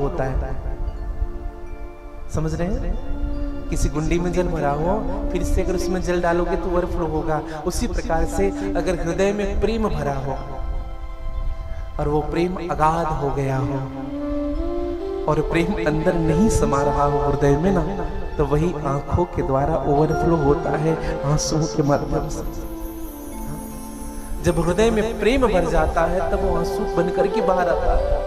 होता है, समझ रहे हैं? किसी गुंडी में जल भरा हो, फिर से अगर उसमें जल डालोगे तो ओवरफ्लो होगा। उसी प्रकार से अगर हृदय में प्रेम भरा हो और वो प्रेम अगाध हो गया हो और प्रेम अंदर नहीं समा रहा हो हृदय में ना, तो वही आंखों के द्वारा ओवरफ्लो होता है आंसुओं के माध्यम से। जब हृदय में प्रेम भर जाता है तब वो आंसू बनकर के बाहर आता है।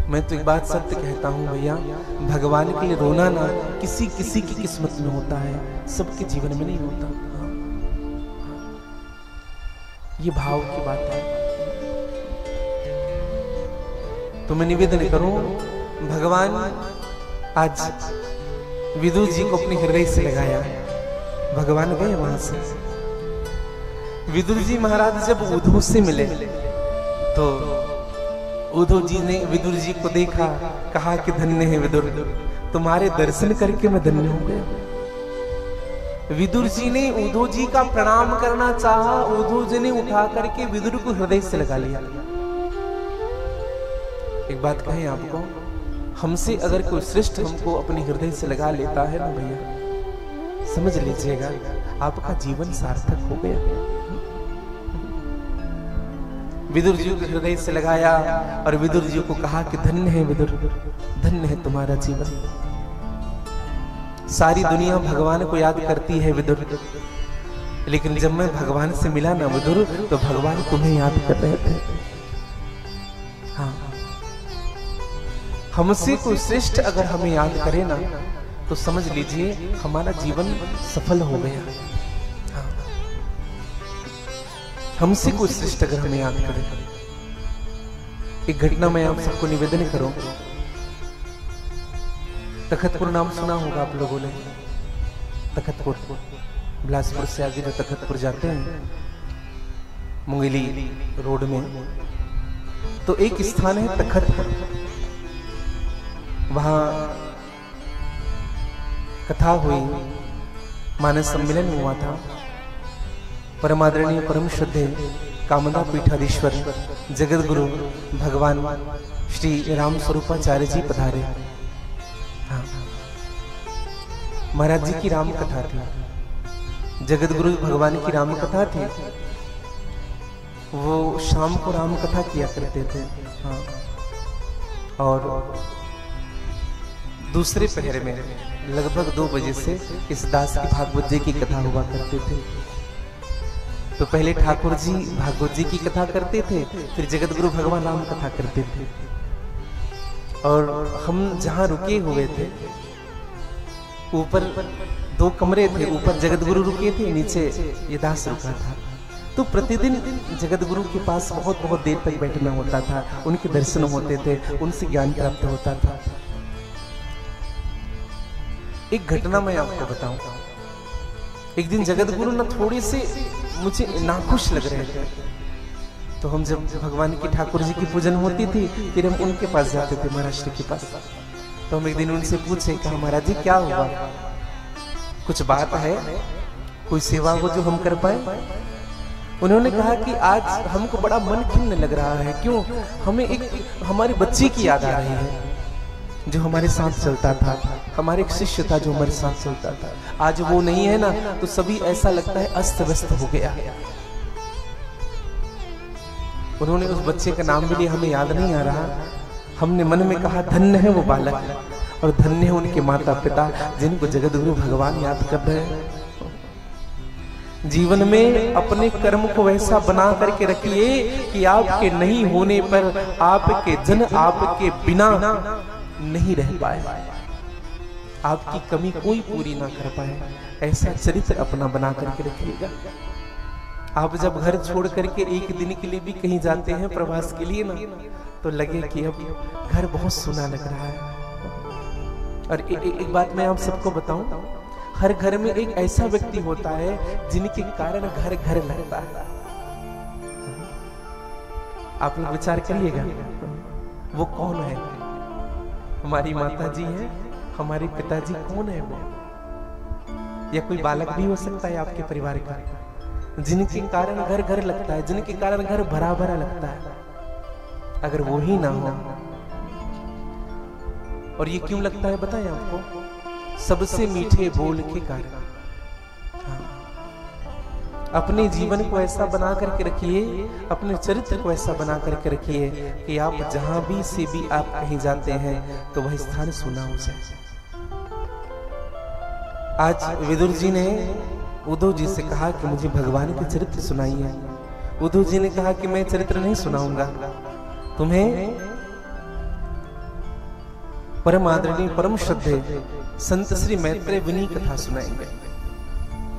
मैं तो एक बात सत्य कहता हूं भैया, भगवान के लिए रोना ना किसी किसी की किस्मत में होता है, सबके जीवन में नहीं होता। ये भाव की बात है। तो मैं निवेदन करूं, भगवान आज विदुर जी को अपने हृदय से लगाया, भगवान गए वहां से। विदुर जी महाराज जब उद्धव से मिले तो उद्धव जी ने विदुर जी को देखा, कहा कि धन्य है विदुर, तुम्हारे दर्शन करके मैं धन्य हो गया। विदुर जी ने उद्धव जी का प्रणाम करना चाहा, उद्धव जी ने उठा करके विदुर को हृदय से लगा लिया। एक बात कहें आपको, हमसे अगर कोई श्रेष्ठ हमको अपने हृदय से लगा लेता है ना भैया, समझ लीजिएगा आपका जीवन सार्थक हो गया। विदुर जी को हृदय से लगाया और विदुर जी को कहा कि धन्य है विदुर, धन्य है तुम्हारा जीवन। सारी दुनिया भगवान को याद करती है विदुर, लेकिन जब मैं भगवान से मिला ना विदुर, तो भगवान तुम्हें याद कर रहे थे। हाँ, हमसे कोई श्रेष्ठ अगर हमें याद करे ना, तो समझ लीजिए हमारा जीवन सफल हो गया। हमसे कोई श्रेष्ठ अगर हमें याद करे। एक घटना में आप सबको निवेदन करूं, तखतपुर नाम सुना होगा आप लोगों ने। तखतपुर, बिलासपुर से आगे जो तखतपुर जाते हैं मुंगेली रोड में, तो एक स्थान है तखतपुर। वहां कथा हुई, मानस सम्मेलन हुआ था। परमादरणीय परम श्रद्धेय कामदा पीठाधीश्वर जगत गुरु भगवान श्री राम स्वरूपाचार्य जी पधारे। हाँ, महाराज जी की राम कथा थी, जगत गुरु भगवान की राम कथा थी। वो शाम को राम कथा किया करते थे। हाँ, और दूसरे पहर में लगभग 2 बजे से इस दास की भागवत जी की कथा हुआ करते थे। तो पहले ठाकुर जी भागवत जी की कथा करते थे, फिर जगत गुरु भगवान राम कथा करते थे। और हम जहां रुके हुए थे, ऊपर 2 कमरे थे, ऊपर जगत गुरु रुके थे, नीचे ये दास रुका था। तो प्रतिदिन जगत गुरु के पास बहुत बहुत देर तक बैठना होता था, उनके दर्शन होते थे, उनसे ज्ञान प्राप्त होता था। एक घटना मैं आपको बताऊं। एक दिन जगत गुरु ना थोड़ी से मुझे नाखुश लग रहे थे, तो हम जब भगवान की ठाकुर जी की पूजन होती थी, फिर हम उनके पास जाते थे, महाराष्ट्र के पास। तो हम एक दिन उनसे पूछे, कहा महाराज जी क्या हुआ, कुछ बात है, कोई सेवा हो जो हम कर पाए। उन्होंने कहा कि आज हमको बड़ा मन खिन्न लग रहा है। क्यों? हमें एक हमारे बच्चे की याद आ रही है जो हमारे साथ चलता था, हमारे एक शिष्य था जो हमारे साथ चलता था। आज वो नहीं है ना, तो सभी ऐसा लगता है अस्त व्यस्त हो गया। उन्होंने उस बच्चे का नाम भी लिया, हमें याद नहीं आ रहा। हमने मन में कहा धन्य है वो बालक और धन्य है उनके माता पिता जिनको जगत गुरु भगवान याद कर रहे हैं। जीवन में अपने कर्म को वैसा बना करके रखिए कि आपके नहीं होने पर आपके जन आपके बिना नहीं रह पाए, आपकी कमी कोई पूरी ना कर पाए। ऐसा चरित्र अपना बना करके रखिएगा। आप जब घर छोड़ करके एक दिन के लिए भी कहीं जाते हैं प्रवास के लिए ना, तो लगे कि अब घर बहुत सुना लग रहा है। और एक बात मैं आप सबको बताऊं, हर घर में एक ऐसा व्यक्ति होता है जिनके कारण घर घर लगता है। आप लोग विचार करिएगा, वो कौन है? हमारी माता जी है, हमारे पिताजी कौन है वो? या कोई बालक भी हो सकता है आपके परिवार का, जिनके कारण घर घर लगता है, जिनके कारण घर भरा भरा लगता है। अगर वो ही ना हो और ये क्यों लगता है बताएं आपको? सबसे मीठे बोल के कारण। अपने जीवन को ऐसा बना करके रखिए, अपने चरित्र को ऐसा बना करके रखिए कि आप जहां भी से भी आप कहीं जाते हैं तो वह स्थान सुना हो जाए। आज विदुर जी ने उद्धव जी से कहा कि मुझे भगवान के चरित्र सुनाइए। उद्धव जी ने कहा कि मैं चरित्र नहीं सुनाऊंगा, तुम्हें परम आदरणीय परम श्रद्धेय संत श्री मैत्रेय मुनि कथा सुनाएंगे।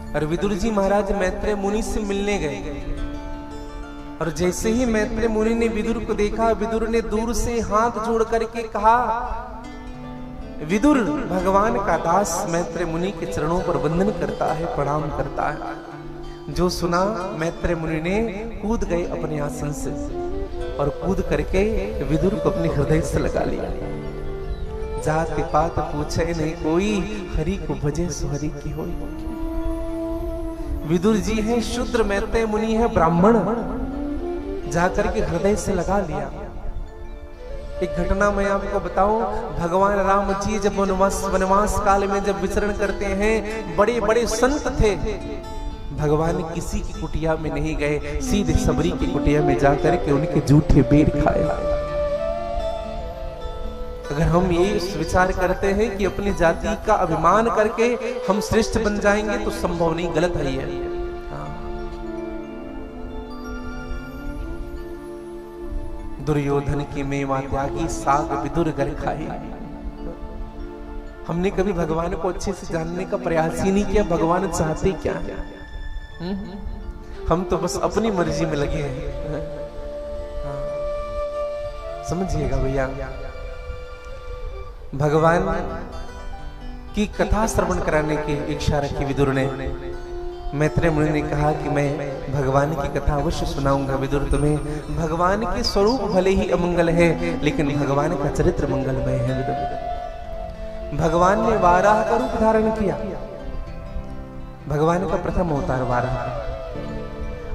और विदुर जी महाराज मैत्रेय मुनि से मिलने गए, और जैसे ही मैत्रेय मुनि ने विदुर को देखा, विदुर ने दूर से हाथ जोड़ करके कहा, विदुर भगवान का दास मैत्रेय मुनि के चरणों पर वंदन करता है, प्रणाम करता है। जो सुना मैत्रेय मुनि ने कूद गए अपने आसन से, और कूद करके विदुर को अपने हृदय से लगा लिया। जात पात पूछे नहीं कोई, हरि को भजे सो हरि की होई। विदुर जी है शूद्र, मैत्रेय मुनि है ब्राह्मण, जाकर के हृदय से लगा लिया। एक घटना मैं आपको बताऊं, भगवान राम जी जब वनवास काल में जब विचरण करते हैं, बड़े बड़े संत थे, भगवान किसी की कुटिया में नहीं गए, सीधे सबरी की कुटिया में जाकर के उनके जूठे बेर खाए। अगर हम ये विचार करते हैं कि अपनी जाति का अभिमान करके हम श्रेष्ठ बन जाएंगे तो संभव नहीं, गलत है ये। दुर्योधन की मेवा त्यागी, साग विदुर घर खाई। हमने कभी भगवान को अच्छे से जानने का प्रयास ही नहीं किया, भगवान चाहते क्या है। हम तो बस अपनी मर्जी में लगे हैं। समझिएगा भैया, भगवान की कथा श्रवण कराने की इच्छा रखी विदुर ने। मैत्रेय मुनि ने कहा कि मैं भगवान की कथा अवश्य सुनाऊंगा विदुर तुम्हें। भगवान के स्वरूप भले ही अमंगल है, लेकिन भगवान का चरित्र मंगलमय है विदुर। भगवान ने वाराह का रूप धारण किया। भगवान का प्रथम अवतार वाराह का,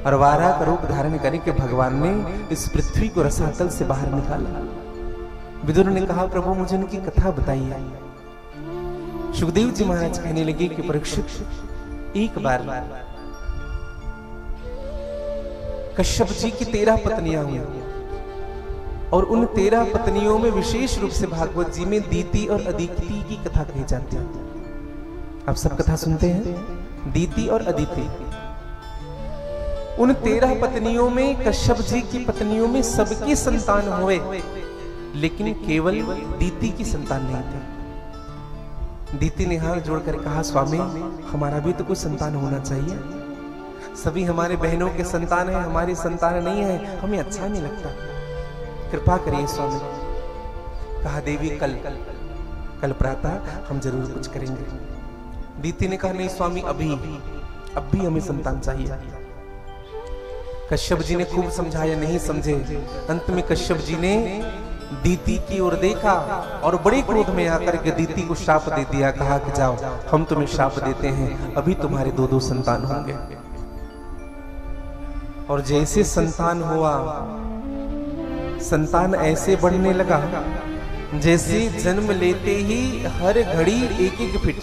और वाराह का रूप धारण करके भगवान ने इस पृथ्वी को रसातल से बाहर निकाला। विदुर ने कहा प्रभु मुझे उनकी कथा बताइए। सुखदेव जी महाराज कहने लगे कि परीक्षित, एक बार कश्यप जी की 13 पत्नियां हुई, और उन 13 पत्नियों में विशेष रूप से भागवत जी में दीति और अदिति की कथा कही जाती है। आप सब कथा सुनते हैं, दीति और अदिति। उन 13 पत्नियों में, कश्यप जी की पत्नियों में सबकी संतान हुए, लेकिन केवल दीति की संतान नहीं थी। दीति ने हाथ जोड़कर कहा स्वामी हमारा भी तो कुछ संतान होना चाहिए, सभी हमारे बहनों के संतान है, हमारी संतान नहीं है, हमें अच्छा नहीं लगता, कृपा करिए स्वामी। कहा देवी कल प्रातः हम जरूर कुछ करेंगे। दीति ने कहा नहीं स्वामी अब भी हमें संतान चाहिए। कश्यप जी ने खूब समझाया, नहीं समझे। अंत में कश्यप जी ने दीति की ओर देखा और बड़े क्रोध में आकर के दीति को श्राप दे दिया। कहा कि जाओ हम तुम्हें श्राप देते हैं, अभी तुम्हारे 2-2 संतान होंगे। और जैसे संतान हुआ, संतान ऐसे बढ़ने लगा जैसे जन्म लेते ही हर घड़ी एक फीट,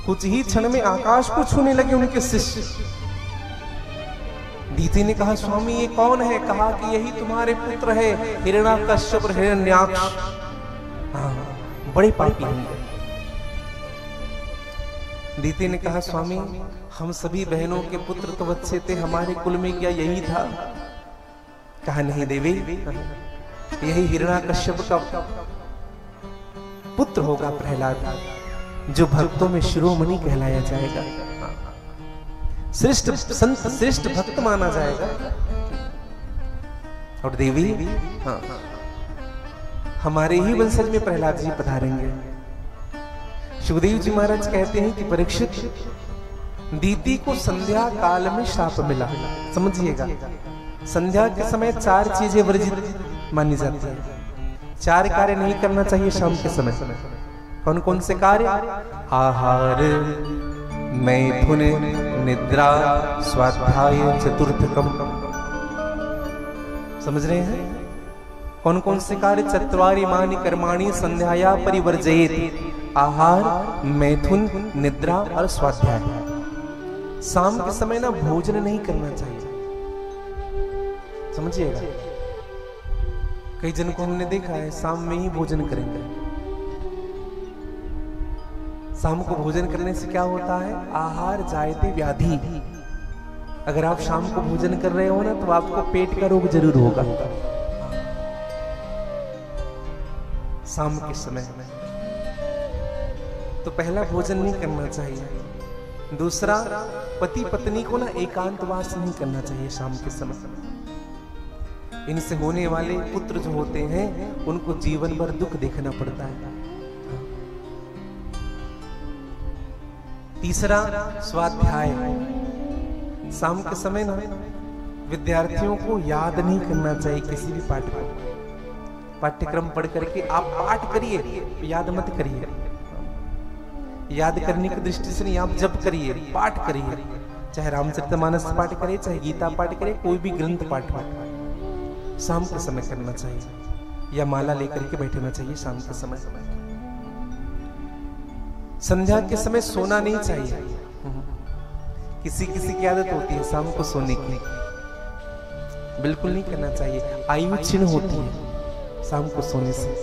कुछ ही क्षण में आकाश को छूने लगे उनके शिष्य। दीति ने कहा स्वामी ये कौन है? कहा कि यही तुम्हारे पुत्र है हिरण्याकश्यप और हिरण्याक्ष। हाँ, बड़े पापी होंगे। दीति ने कहा स्वामी हम सभी बहनों के पुत्र तो अच्छे थे, हमारे कुल में क्या यही था? कहा नहीं देवी, यही हिरण्याकश्यप का पुत्र होगा प्रहलाद, जो भक्तों में शिरोमणि कहलाया जाएगा, श्रेष्ठ संत, श्रेष्ठ भक्त माना जाएगा। और देवी हाँ, हमारे ही वंशज में प्रहलाद जी पधारेंगे। सुखदेव जी महाराज कहते हैं कि परीक्षित, दीति को संध्या काल में श्राप मिला। समझिएगा, संध्या के समय 4 चीजें वर्जित मानी जाती है। 4 कार्य नहीं करना चाहिए शाम के समय। कौन कौन से कार्य? आहार, मैथुन, निद्रा, स्वाध्याय, चतुर्थकम। समझ रहे हैं? कौन कौन से कार्य? चत्वारि मानि कर्माणि संध्याया परिवर्जयेत, आहार, मैथुन, निद्रा और स्वाध्याय। शाम के समय ना भोजन नहीं करना चाहिए, समझिएगा। कई जन को हमने देखा है शाम में ही भोजन करेंगे। शाम को भोजन करने से क्या होता है? आहार जायते व्याधि। अगर आप शाम को भोजन कर रहे हो ना तो आपको पेट का रोग जरूर होगा शाम के समय में। तो पहला भोजन नहीं करना चाहिए। दूसरा, पति पत्नी को ना एकांतवास नहीं करना चाहिए शाम के समय। इनसे होने वाले पुत्र जो होते हैं उनको जीवन भर दुख देखना पड़ता है। तीसरा, स्वाध्याय। शाम के समय ना विद्यार्थियों को याद नहीं करना चाहिए किसी भी पाठ्यक्रम पढ़ करके आप पाठ करिए, याद मत करिए। याद करने की दृष्टि से नहीं, आप जप करिए, पाठ करिए। चाहे रामचरितमानस पाठ करिए, चाहे गीता पाठ करिए, कोई भी ग्रंथ पाठ शाम के समय करना चाहिए, या माला लेकर के बैठना चाहिए शाम के समय। संध्या के समय सोना नहीं चाहिए। किसी किसी की आदत होती है शाम को सोने की, बिल्कुल नहीं करना चाहिए। आयु क्षीण होती है शाम को सोने से।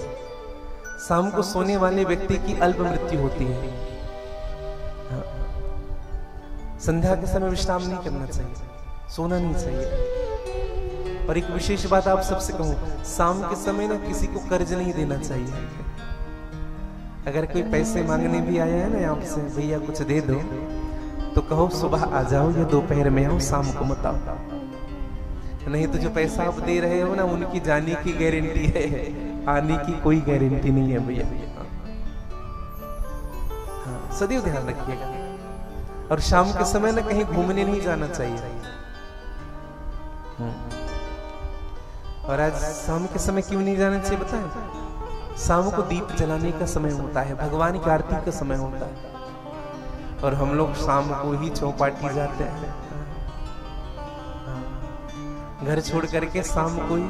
शाम को सोने वाले व्यक्ति की अल्प मृत्यु होती है। संध्या के समय विश्राम नहीं करना चाहिए, सोना नहीं चाहिए। और एक विशेष बात आप सबसे कहूं, शाम के समय ना किसी को कर्ज नहीं देना चाहिए। अगर कोई पैसे मांगने भी आया है ना आपसे, भैया कुछ दे दो, तो कहो सुबह आ जाओ या दोपहर में आओ, शाम को मत आओ। नहीं तो जो पैसा आप दे रहे हो ना उनकी जाने की गारंटी है, आने की कोई गारंटी नहीं है भैया। हाँ, सदैव ध्यान रखिएगा। और शाम के समय ना कहीं घूमने नहीं जाना चाहिए। और आज शाम के समय क्यों नहीं जाना चाहिए बताएं? शाम को दीप जलाने का समय होता है, भगवान की आरती का समय होता है, और हम लोग शाम को ही चौपाटी जाते हैं। घर छोड़ करके शाम को ही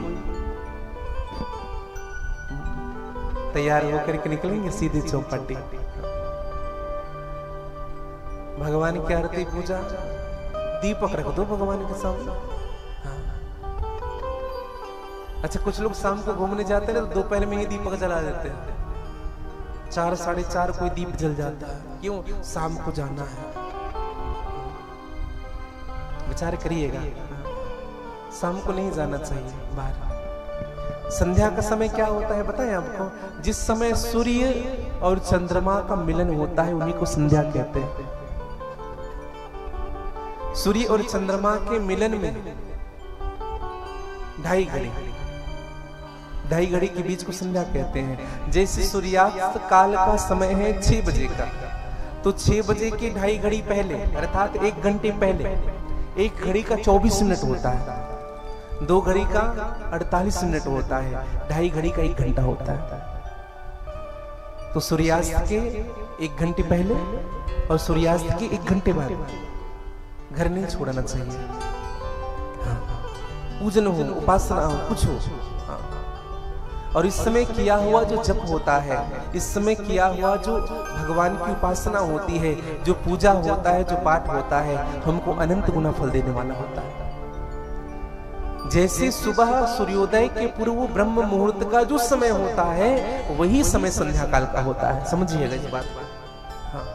तैयार होकर के निकलेंगे सीधे चौपाटी। भगवान की आरती पूजा, दीपक रख दो भगवान के सामने। अच्छा, कुछ लोग शाम को घूमने जाते हैं तो दोपहर में ही दीपक जला देते हैं। 4 साढ़े 4 कोई दीप जल जाता है। क्यों? शाम को जाना है। विचार करिएगा, शाम को नहीं जाना चाहिए बाहर। संध्या का समय क्या होता है बताएं आपको? जिस समय सूर्य और चंद्रमा का मिलन होता है उन्हीं को संध्या कहते हैं। सूर्य और चंद्रमा के मिलन में 2.5 घड़ी के बीच को संध्या कहते हैं। जैसे सूर्यास्त काल का समय है 6 बजे का, तो 6 बजे के 2.5 घड़ी पहले अर्थात 1 घंटे पहले 1 घड़ी का 24 मिनट होता है, 2 घड़ी का 48 मिनट होता है, 2.5 घड़ी का 1 घंटा होता है। तो सूर्यास्त के 1 घंटे पहले और सूर्यास्त के 1 घंटे बाद घर नहीं छोड़ना चाहिए। पूजन हो, उपासना हो, कुछ हो। और इस समय किया हुआ जो जप होता है, इस समय किया हुआ जो भगवान की उपासना होती है, जो पूजा होता है, जो पाठ होता है, हमको अनंत गुना फल देने वाला होता है। जैसे सुबह सूर्योदय के पूर्व ब्रह्म मुहूर्त का जो समय होता है वही समय संध्या काल का होता है। समझिएगा इस बात को। हाँ।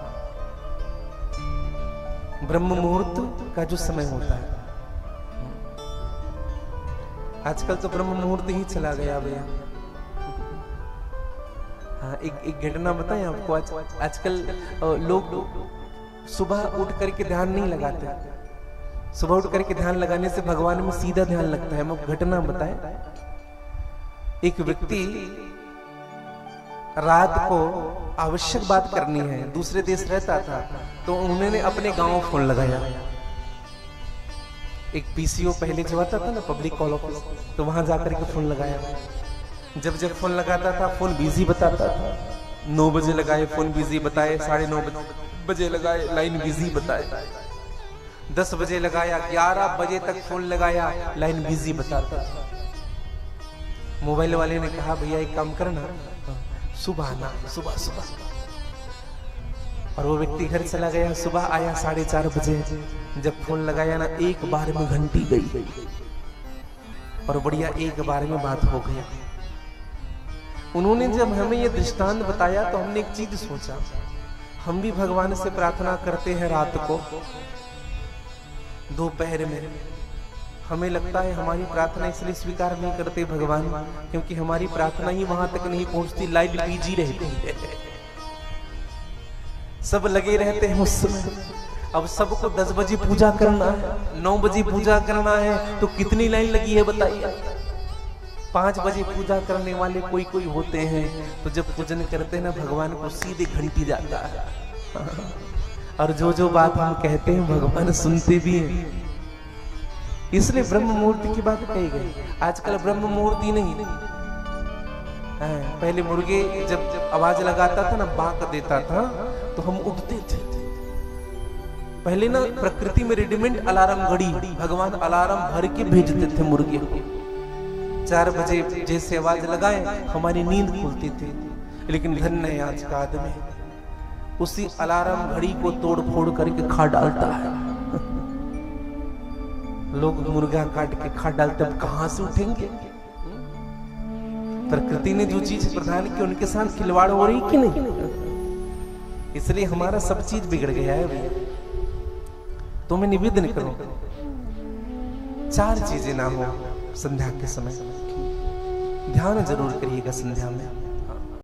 ब्रह्म मुहूर्त का जो समय होता है, आजकल तो ब्रह्म मुहूर्त ही चला गया भैया। हाँ, एक घटना बताएं आपको। आजकल लोग सुबह उठ करके ध्यान नहीं लगाते। सुबह उठ करके ध्यान लगाने से भगवान में सीधा ध्यान लगता है। हम घटना बताएं। एक व्यक्ति रात को आवश्यक बात करनी है, दूसरे देश रहता था, तो उन्होंने अपने गांव फोन लगाया। एक पीसीओ पहले जो आता था ना, पब्लिक कॉल ऑफिस, तो वहां जाकर के फोन लगाया। जब फोन लगाता था फोन बिजी बताता था। 9 बजे लगाए फोन बिजी बताए, 9:30 बजे लगाए लाइन बिजी बताए, 10 बजे लगाया, 11 बजे तक फोन लगाया लाइन बिजी बताता था। मोबाइल वाले ने कहा भैया एक काम करना, सुबह आना, सुबह सुबह। और वो व्यक्ति घर चला गया, सुबह आया 4:30 बजे। जब फोन लगाया ना, एक बार में घंटी गई और बढ़िया एक बार में बात हो गया। उन्होंने जब हमें ये दृष्टांत बताया तो हमने एक चीज सोचा, हम भी भगवान से प्रार्थना करते हैं रात को, दोपहर में। हमें लगता है हमारी प्रार्थना इसलिए स्वीकार नहीं करते भगवान, क्योंकि हमारी प्रार्थना ही वहां तक नहीं पहुंचती, लाइट बीजी रहती है, सब लगे रहते हैं उस समय। अब सबको 10 बजे पूजा करना है, 9 बजे पूजा करना है, तो कितनी लाइन लगी है बताइए। 5 बजे पूजा करने वाले कोई कोई होते हैं, तो जब पूजन करते हैं ना भगवान को, सीधे घंटी जाता है। और जो जो बात हम कहते हैं भगवान सुनते भी हैं। इसलिए ब्रह्म मुहूर्त की बात कही गई। आजकल ब्रह्म मुहूर्त ही नहीं, पहले मुर्गे जब आवाज लगाता था ना, बांक देता था, तो हम उठते थे। पहले ना प्रकृति में रेडीमेड अलार्म घड़ी, भगवान अलार्म भर के भेजते थे मुर्गे को। 4 बजे जैसे आवाज लगाए हमारी नींद खुलती थी। लेकिन धन्य है आज का आदमी, उसी अलार्म घड़ी को तोड़ फोड़ करके खा डालता है। लोग मुर्गा काट के खा डालते, अब कहां से उठेंगे? प्रकृति ने जो चीज प्रदान की उनके साथ खिलवाड़ हो रही कि नहीं? इसलिए हमारा सब चीज बिगड़ गया है भैया। तो मैं निवेदन करूं, 4 चीजें ना हो संध्या के समय, ध्यान जरूर करिएगा संध्या में।